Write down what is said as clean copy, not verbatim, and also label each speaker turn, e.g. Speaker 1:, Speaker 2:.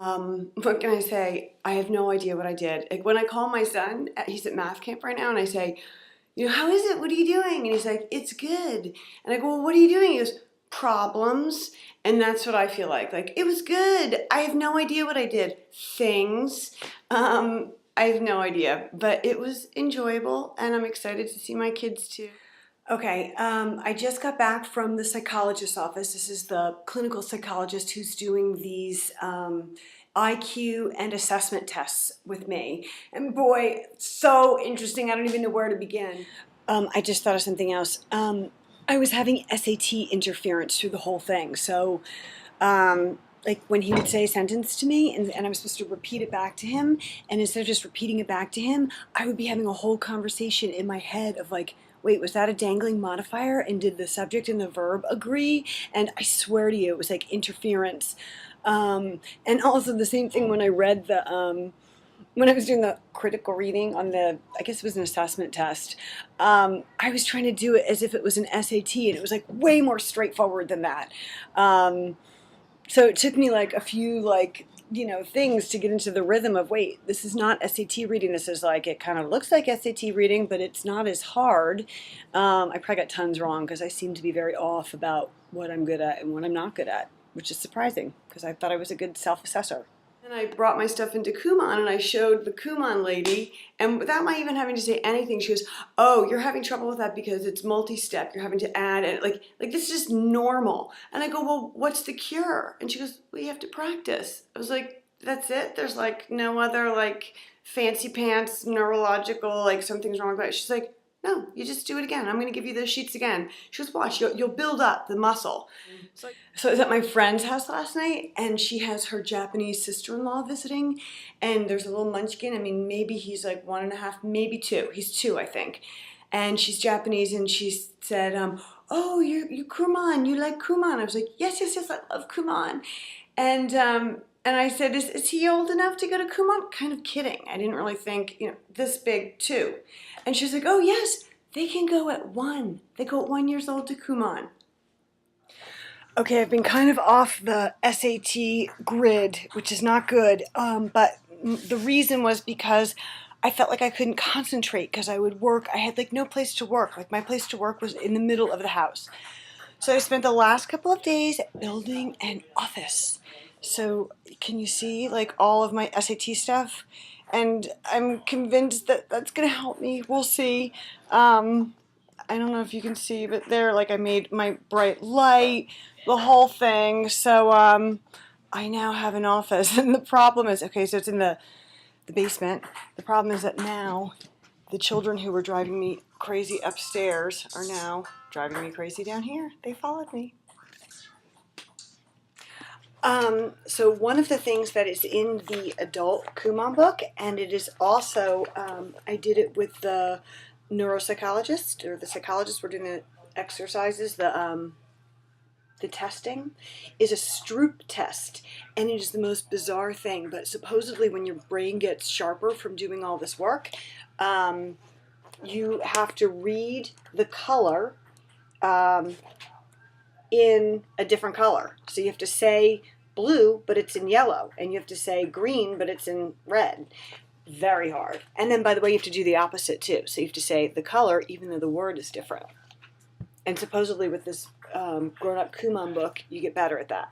Speaker 1: What can I say? I have no idea what I did. Like when I call my son, he's at math camp right now, and I say, how is it? What are you doing? And he's like, it's good. And I go, well, what are you doing? He goes, problems. And that's what I feel like. Like, it was good. I have no idea what I did. Things. I have no idea, but it was enjoyable, and I'm excited to see my kids too. Okay, I just got back from the psychologist's office. This is the clinical psychologist who's doing these IQ and assessment tests with me. And boy, so interesting. I don't even know where to begin. I just thought of something else. I was having SAT interference through the whole thing. So, like when he would say a sentence to me and I was supposed to repeat it back to him, and instead of just repeating it back to him, I would be having a whole conversation in my head of like, wait, was that a dangling modifier? And did the subject and the verb agree? And I swear to you, it was like interference. And also the same thing when I read when I was doing the critical reading on I guess it was an assessment test, I was trying to do it as if it was an SAT, and it was like way more straightforward than that. So it took me like a few things to get into the rhythm of, wait, this is not SAT reading. This is like, it kind of looks like SAT reading, but it's not as hard. I probably got tons wrong because I seem to be very off about what I'm good at and what I'm not good at, which is surprising because I thought I was a good self-assessor. And I brought my stuff into Kumon, and I showed the Kumon lady, and without my even having to say anything, she goes, oh, you're having trouble with that because it's multi-step. You're having to add, and like this is just normal. And I go, well, what's the cure? And she goes, well, you have to practice. I was like, that's it? There's like no other like fancy pants, neurological, like something's wrong with it. She's like, no, you just do it again. I'm going to give you those sheets again. She goes, watch, you'll build up the muscle. So I was at my friend's house last night, and she has her Japanese sister-in-law visiting, and there's a little munchkin. I mean, maybe he's like 1.5, maybe 2. He's 2, I think. And she's Japanese, and she said, oh, you Kumon, you like Kumon. I was like, yes, yes, yes, I love Kumon. And I said, is he old enough to go to Kumon? Kind of kidding. I didn't really think, this big too. And she's like, oh yes, they can go at 1. They go at 1 years old to Kumon. Okay, I've been kind of off the SAT grid, which is not good. But the reason was because I felt like I couldn't concentrate because I would work. I had like no place to work. Like my place to work was in the middle of the house. So I spent the last couple of days building an office. So can you see like all of my SAT stuff? And I'm convinced that that's going to help me. We'll see. I don't know if you can see, but there, like I made my bright light, the whole thing. So I now have an office. And the problem is, okay, so it's in the basement. The problem is that now the children who were driving me crazy upstairs are now driving me crazy down here. They followed me. So one of the things that is in the adult Kumon book, and it is also, I did it with the neuropsychologist, or the psychologist. We're doing the exercises, the testing, is a Stroop test, and it is the most bizarre thing, but supposedly when your brain gets sharper from doing all this work, you have to read the color in a different color. So you have to say blue, but it's in yellow, and you have to say green, but it's in red. Very hard. And then, by the way, you have to do the opposite too. So you have to say the color, even though the word is different. And supposedly with this grown-up Kumon book, you get better at that.